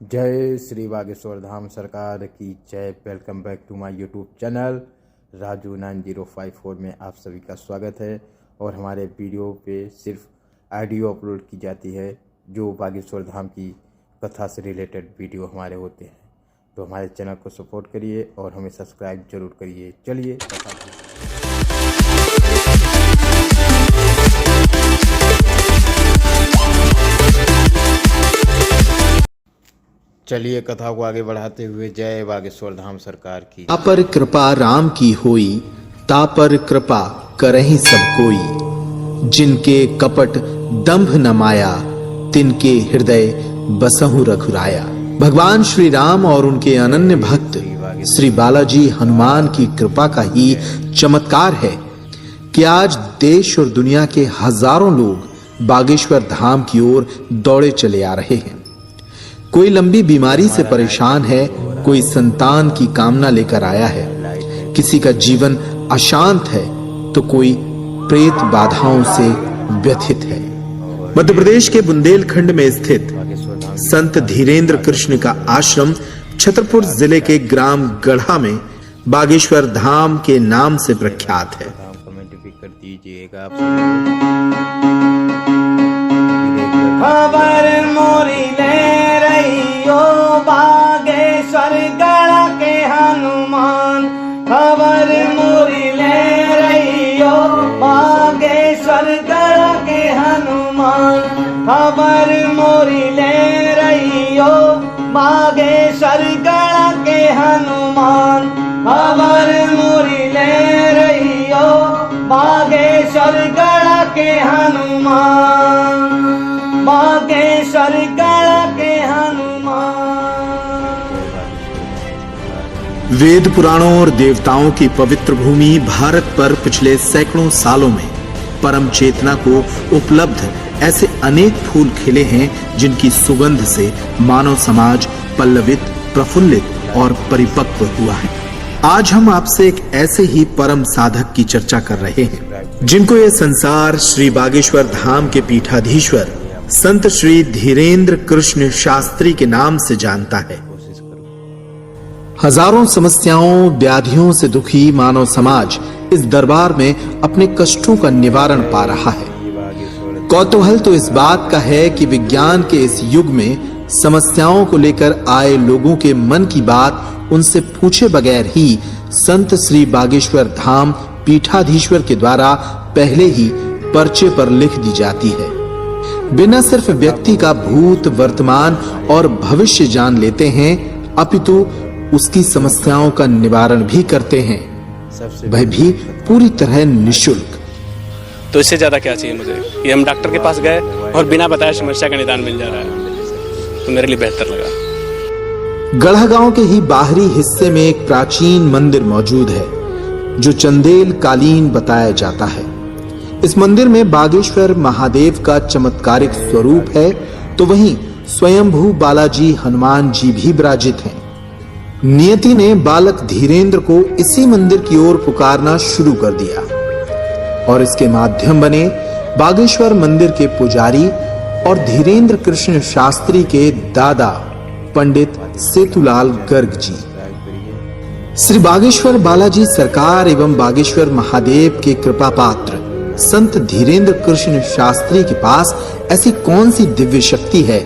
जय श्री बागेश्वर धाम सरकार की जय। Welcome back to my YouTube channel Raju 9054 में आप सभी का स्वागत है। और हमारे वीडियो पे सिर्फ ऑडियो अपलोड की जाती है जो बागेश्वर धाम की कथा से रिलेटेड वीडियो हमारे होते हैं। तो हमारे चैनल को सपोर्ट करिए और हमें सब्सक्राइब जरूर करिए। चलिए कथा को आगे बढ़ाते हुए जय बागेश्वर धाम सरकार की। तापर कृपा राम की होई, तापर कृपा करहि सब कोई। जिनके कपट दंभ न माया, तिनके हृदय बसहु रघुराया। भगवान श्री राम और उनके अनन्य भक्त श्री बालाजी हनुमान की कृपा का ही चमत्कार है कि आज देश और दुनिया के हजारों लोग बागेश्वर धाम की ओर दौड़े चले आ रहे हैं। कोई लंबी बीमारी से परेशान है, कोई संतान की कामना लेकर आया है, किसी का जीवन अशांत है तो कोई प्रेत बाधाओं से व्यथित है। मध्य प्रदेश के बुंदेलखंड में स्थित संत धीरेन्द्र कृष्ण का आश्रम छतरपुर जिले के ग्राम गढ़ा में बागेश्वर धाम के नाम से प्रख्यात है। कमेंट भी कर दीजिएगा। खबर मोरी ले रहियो बागेश्वर गढ़ के हनुमान। खबर मोरी ले रहियो बागेश्वर गढ़ के हनुमान। खबर मोरी ले रहियो बागेश्वर गढ़ के हनुमान। खबर मोरी ले रहियो बागेश्वर गढ़ के हनुमान। बागेश्वर गढ़ के हनुमान। वेद पुराणों और देवताओं की पवित्र भूमि भारत पर पिछले सैकड़ों सालों में परम चेतना को उपलब्ध ऐसे अनेक फूल खिले हैं जिनकी सुगंध से मानव समाज पल्लवित, प्रफुल्लित और परिपक्व हुआ है। आज हम आपसे एक ऐसे ही परम साधक की चर्चा कर रहे हैं जिनको ये संसार श्री बागेश्वर धाम के पीठाधीश्वर संत श्री धीरेन्द्र कृष्ण शास्त्री के नाम से जानता है। हजारों समस्याओं, व्याधियों से दुखी मानव समाज इस दरबार में अपने कष्टों का निवारण पा रहा है। कौतूहल तो इस बात का है कि विज्ञान के इस युग में समस्याओं को लेकर आए लोगों के मन की बात उनसे पूछे बगैर ही संत श्री बागेश्वर धाम पीठाधीश्वर के द्वारा पहले ही पर्चे पर लिख दी जाती है। बिना सिर्फ व्यक्ति का भूत, वर्तमान और भविष्य जान लेते हैं, अपितु उसकी समस्याओं का निवारण भी करते हैं, वह भी पूरी तरह निःशुल्क। तो इससे ज्यादा क्या चाहिए मुझे? ये हम डॉक्टर के पास गए और बिना बताए समस्या का निदान मिल जा रहा है, तो मेरे लिए बेहतर लगा। गढ़ा गांव के ही बाहरी हिस्से में एक प्राचीन मंदिर मौजूद है जो चंदेल कालीन बताया जाता है। इस मंदिर में बागेश्वर महादेव का चमत्कारिक स्वरूप है, तो वहीं स्वयंभू बालाजी हनुमान जी भी विराजित हैं। नियति ने बालक धीरेन्द्र को इसी मंदिर की ओर पुकारना शुरू कर दिया और इसके माध्यम बने बागेश्वर मंदिर के पुजारी और धीरेन्द्र कृष्ण शास्त्री के दादा पंडित सेतुलाल गर्ग जी। श्री बागेश्वर बालाजी सरकार एवं बागेश्वर महादेव के कृपा पात्र संत धीरेन्द्र कृष्ण शास्त्री के पास ऐसी कौन सी दिव्य शक्ति है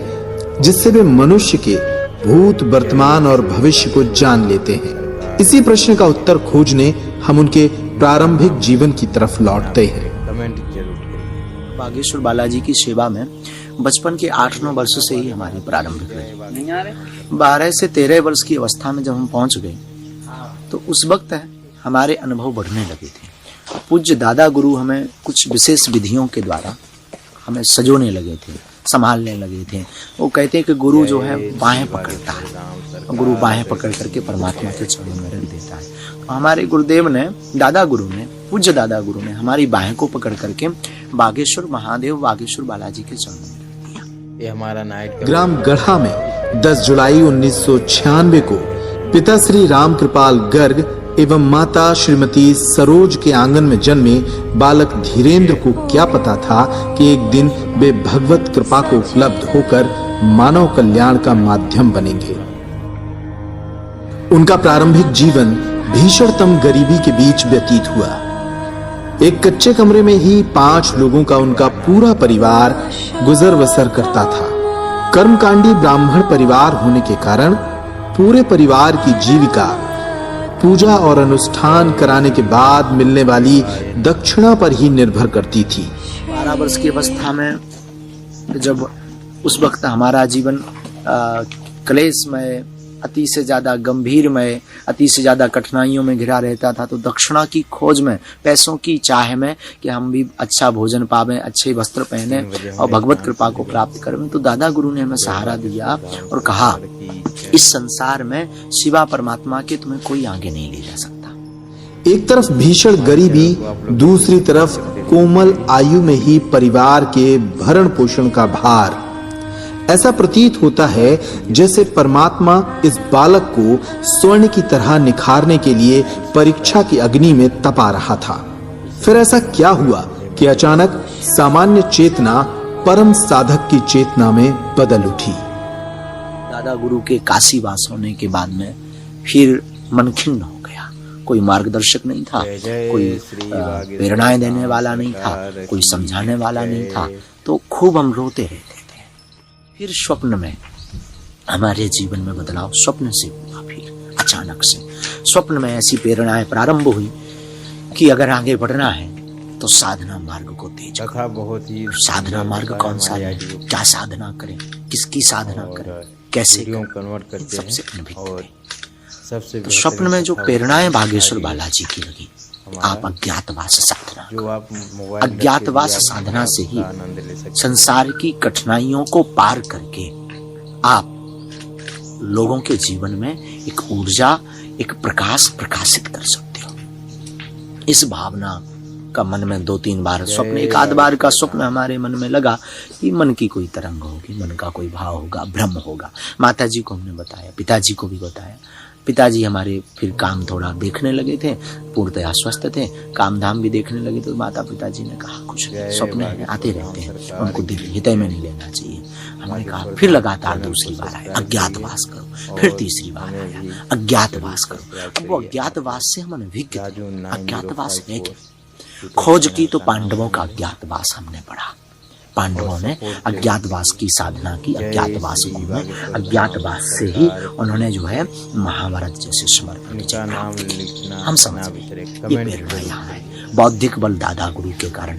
जिससे वे मनुष्य के भूत, वर्तमान और भविष्य को जान लेते हैं? इसी प्रश्न का उत्तर खोजने हम उनके प्रारंभिक जीवन की तरफ लौटते हैं। कमेंट जरूर करिए। बागेश्वर बालाजी की सेवा में बचपन के 8-9 वर्षों से ही हमारी प्रारंभिक रही। 12 से 13 वर्ष की अवस्था में जब हम पहुंच गए तो उस वक्त हमारे अनुभव बढ़ने लगे थे। पूज्य दादा गुरु हमें कुछ विशेष विधियों के द्वारा हमें सजोने लगे थे, संभालने लगे थे। वो कहते हैं कि गुरु जो है बाहें पकड़ता है, गुरु बाहें पकड़ करके परमात्मा के चरणों में रख देता है। तो हमारे गुरुदेव ने, दादा गुरु ने, पूज्य दादा गुरु ने हमारी बाहें को पकड़ करके बागेश्वर महादेव, बागेश्वर बालाजी के चरणों में रख दिया। ये हमारा नाइट ग्राम गढ़ा में 10 जुलाई 1996 को पिता श्री राम कृपाल गर्ग एवं माता श्रीमती सरोज के आंगन में जन्मे बालक धीरेन्द्र को क्या पता था कि एक दिन वे भगवत कृपा को उपलब्ध होकर मानव कल्याण का माध्यम बनेंगे। उनका प्रारंभिक जीवन भीषणतम गरीबी के बीच व्यतीत हुआ। एक कच्चे कमरे में ही 5 लोगों का उनका पूरा परिवार गुजर बसर करता था। कर्मकांडी ब्राह्मण परिवार होने के कारण पूरे परिवार की जीविका पूजा और अनुष्ठान कराने के बाद मिलने वाली दक्षिणा पर ही निर्भर करती थी। 12 वर्ष की अवस्था में जब उस वक्त हमारा जीवन क्लेशमय, अति से ज्यादा गंभीरमय, अति से ज्यादा कठिनाइयों में घिरा रहता था, तो दक्षिणा की खोज में, पैसों की चाह में कि हम भी अच्छा भोजन पावें, अच्छे वस्त्र पहने और भगवत कृपा को प्राप्त करें, तो दादा गुरु ने हमें सहारा दिया और कहा इस संसार में शिवा परमात्मा के तुम्हें कोई आगे नहीं ले जा सकता। एक तरफ भीषण गरीबी, दूसरी तरफ कोमल आयु में ही परिवार के भरण पोषण का भार। ऐसा प्रतीत होता है जैसे परमात्मा इस बालक को स्वर्ण की तरह निखारने के लिए परीक्षा की अग्नि में तपा रहा था। फिर ऐसा क्या हुआ कि अचानक सामान्य चेतना परम साधक की चेतना में बदल उठी। दादा गुरु के काशी वास होने के बाद में फिर मन खिन्न हो गया। कोई मार्गदर्शक नहीं था, कोई प्रेरणाएं देने वाला नहीं था, कोई समझाने वाला नहीं था, तो खूब हम रोते रहते थे। फिर स्वप्न में हमारे जीवन में बदलाव स्वप्न से हुआ। फिर अचानक से स्वप्न में ऐसी प्रेरणाएं प्रारंभ हुई कि अगर आगे बढ़ना है तो साधना मार्ग को तेज करो। बहुत ही साधना मार्ग कौन सा है, क्या साधना करें, किसकी साधना करें, कैसे कन्वर्ट करते सबसे हैं। अनभिज्ञ और थे। सबसे तो स्वप्न में जो प्रेरणाएं बागेश्वर बालाजी की लगी, आप अज्ञातवास साधना, जो आप मोबाइल अज्ञातवास साधना से ही आनंद ले सकते संसार की कठिनाइयों को पार करके आप लोगों के जीवन में एक ऊर्जा, एक प्रकाश प्रकाशित कर सकते हो। इस भावना का मन में 2-3 बार स्वप्न, एक आध बार का स्वप्न हमारे मन में लगा कि मन की कोई तरंग होगी, मन का कोई भाव होगा, भ्रम होगा। माता जी को हमने बताया, पिताजी को भी बताया। पिताजी हमारे फिर काम थोड़ा देखने लगे थे, पूर्णतः स्वस्थ थे, काम धाम भी देखने लगे, तो माता पिताजी ने कहा कुछ स्वप्न है, आते रहते हैं, उनको हृदय में नहीं लेना चाहिए। हमने कहा, फिर लगातार दूसरी बार आया अज्ञातवास करो, फिर तीसरी बार आया अज्ञातवास करो। वो अज्ञातवास से हम अनभिज्ञ थे। अज्ञातवास है क्या? खोज की तो पांडवों का अज्ञातवास हमने पढ़ा। पांडवों ने अज्ञातवास की साधना की, अज्ञातवास में अज्ञातवास से ही उन्होंने जो है महाभारत जैसे समर्पण किया। हम समझ गए ये प्रेरणा यहाँ है। बौद्धिक बल दादा गुरु के कारण